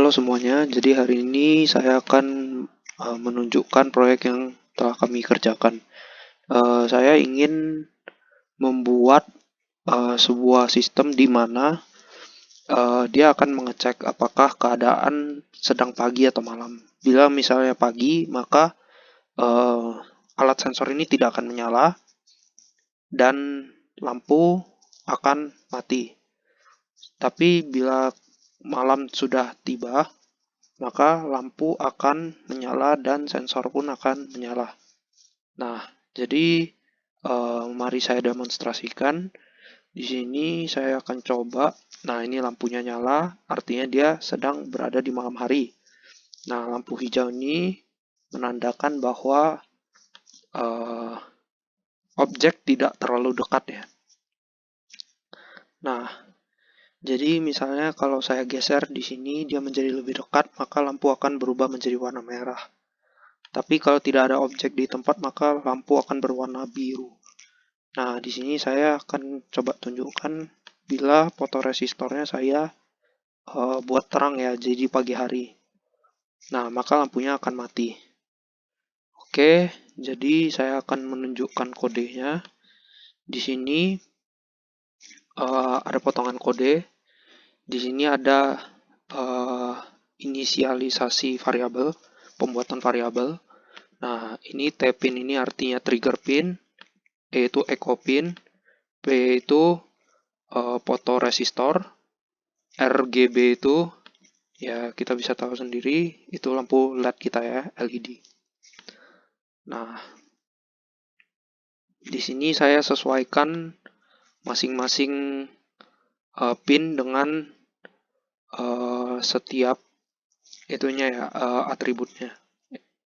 Halo semuanya, jadi hari ini saya akan menunjukkan proyek yang telah kami kerjakan. Saya ingin membuat sebuah sistem di mana dia akan mengecek apakah keadaan sedang pagi atau malam. Bila misalnya pagi, maka uh, alat sensor ini tidak akan menyala dan lampu akan mati. Tapi bila malam sudah tiba, maka lampu akan menyala dan sensor pun akan menyala. Nah, jadi mari saya demonstrasikan. Di sini saya akan coba. Nah, ini lampunya nyala, artinya dia sedang berada di malam hari. Nah, lampu hijau ini menandakan bahwa objek tidak terlalu dekat ya. Nah, jadi misalnya kalau saya geser di sini dia menjadi lebih dekat, maka lampu akan berubah menjadi warna merah. Tapi kalau tidak ada objek di tempat, maka lampu akan berwarna biru. Nah, di sini saya akan coba tunjukkan bila fotoresistornya saya buat terang ya, jadi pagi hari. Nah, maka lampunya akan mati. Oke, jadi saya akan menunjukkan kodenya. Di sini ada potongan kode. Di sini ada inisialisasi variabel, pembuatan variabel. Nah, ini T-pin ini artinya trigger pin, E itu echo pin, P itu fotoresistor, RGB itu ya kita bisa tahu sendiri itu lampu LED kita ya, LED. Nah, di sini saya sesuaikan masing-masing pin dengan setiap itunya ya, atributnya.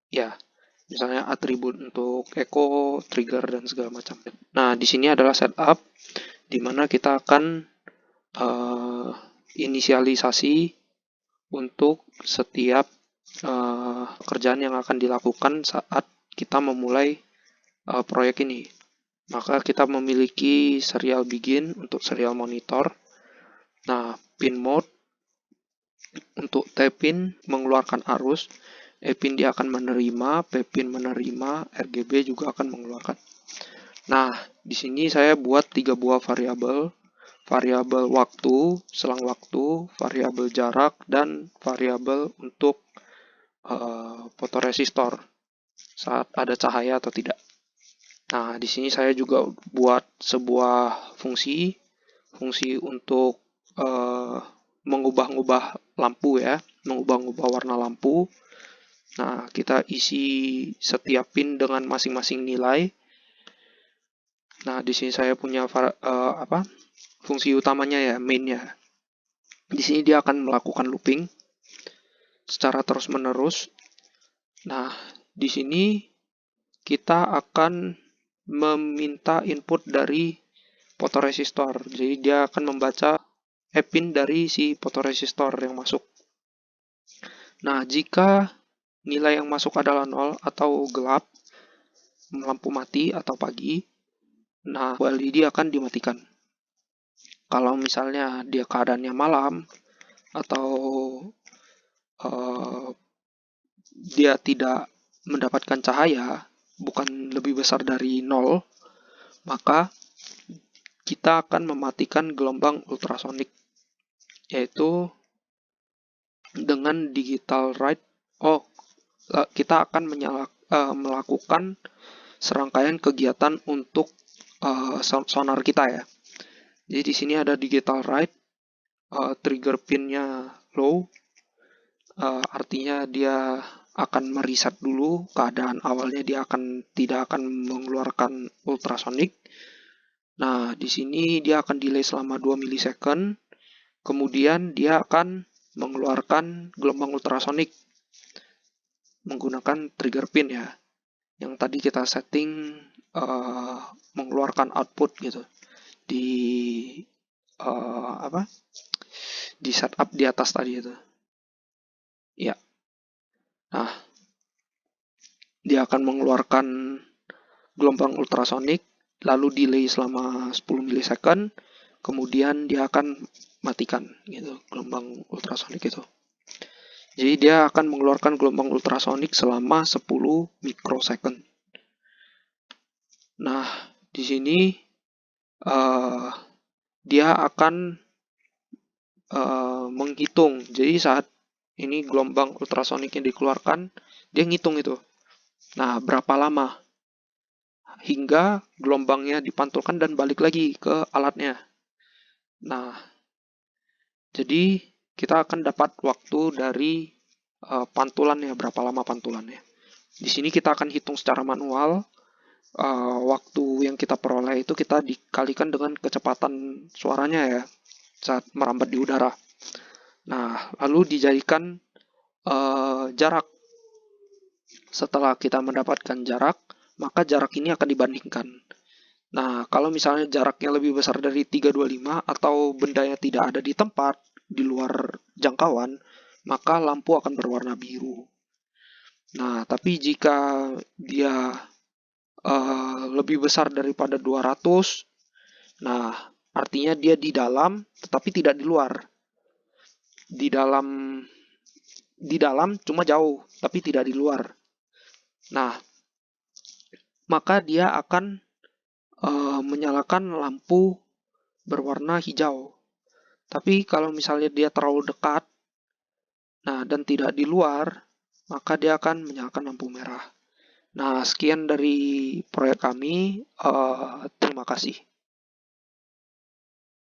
Ya, misalnya atribut untuk echo, trigger dan segala macam. Nah, di sini adalah setup di mana kita akan inisialisasi untuk setiap pekerjaan yang akan dilakukan saat kita memulai proyek ini. Maka kita memiliki serial begin untuk serial monitor. Nah, pin mode untuk T-pin mengeluarkan arus, E-pin dia akan menerima, P-pin menerima, RGB juga akan mengeluarkan. Nah, di sini saya buat 3 buah variabel. Variabel waktu, selang waktu, variabel jarak, dan variabel untuk fotoresistor saat ada cahaya atau tidak. Nah, di sini saya juga buat sebuah fungsi untuk mengubah-ubah lampu ya, mengubah-ubah warna lampu. Nah, kita isi setiap pin dengan masing-masing nilai. Nah, di sini saya punya fungsi utamanya ya, mainnya. Di sini dia akan melakukan looping secara terus-menerus. Nah, di sini kita akan meminta input dari fotoresistor. Jadi dia akan membaca E-pin dari si fotoresistor yang masuk. Nah, jika nilai yang masuk adalah 0 atau gelap, lampu mati atau pagi, nah LED akan dimatikan. Kalau misalnya dia keadaannya malam atau dia tidak mendapatkan cahaya, bukan lebih besar dari 0, maka kita akan mematikan gelombang ultrasonik, yaitu dengan digital write. Kita akan melakukan serangkaian kegiatan untuk sonar kita ya. Jadi di sini ada digital write, trigger pinnya low, artinya dia akan mereset dulu keadaan awalnya, dia tidak akan mengeluarkan ultrasonik. Nah, di sini dia akan delay selama 2 milisecond, kemudian dia akan mengeluarkan gelombang ultrasonik menggunakan trigger pin ya, yang tadi kita setting mengeluarkan output gitu di di setup di atas tadi itu ya. Nah, dia akan mengeluarkan gelombang ultrasonik lalu delay selama 10 milisecond, kemudian dia akan matikan gitu gelombang ultrasonik itu. Jadi dia akan mengeluarkan gelombang ultrasonik selama 10 mikrosecond. Nah, di sini uh, dia akan menghitung. Jadi saat ini gelombang ultrasonik yang dikeluarkan, dia ngitung itu. Nah, berapa lama hingga gelombangnya dipantulkan dan balik lagi ke alatnya. Nah, jadi kita akan dapat waktu dari pantulannya, berapa lama pantulannya. Di sini kita akan hitung secara manual. Waktu yang kita peroleh itu kita dikalikan dengan kecepatan suaranya ya, saat merambat di udara. Nah, lalu dijadikan jarak. Setelah kita mendapatkan jarak, maka jarak ini akan dibandingkan. Nah, kalau misalnya jaraknya lebih besar dari 325 atau bendanya tidak ada di tempat, di luar jangkauan, maka lampu akan berwarna biru. Nah, tapi jika dia lebih besar daripada 200, nah artinya dia di dalam tetapi tidak di luar. Di dalam cuma jauh, tapi tidak di luar. Nah, maka dia akan menyalakan lampu berwarna hijau. Tapi kalau misalnya dia terlalu dekat, nah dan tidak di luar, maka dia akan menyalakan lampu merah. Nah, sekian dari proyek kami. Terima kasih.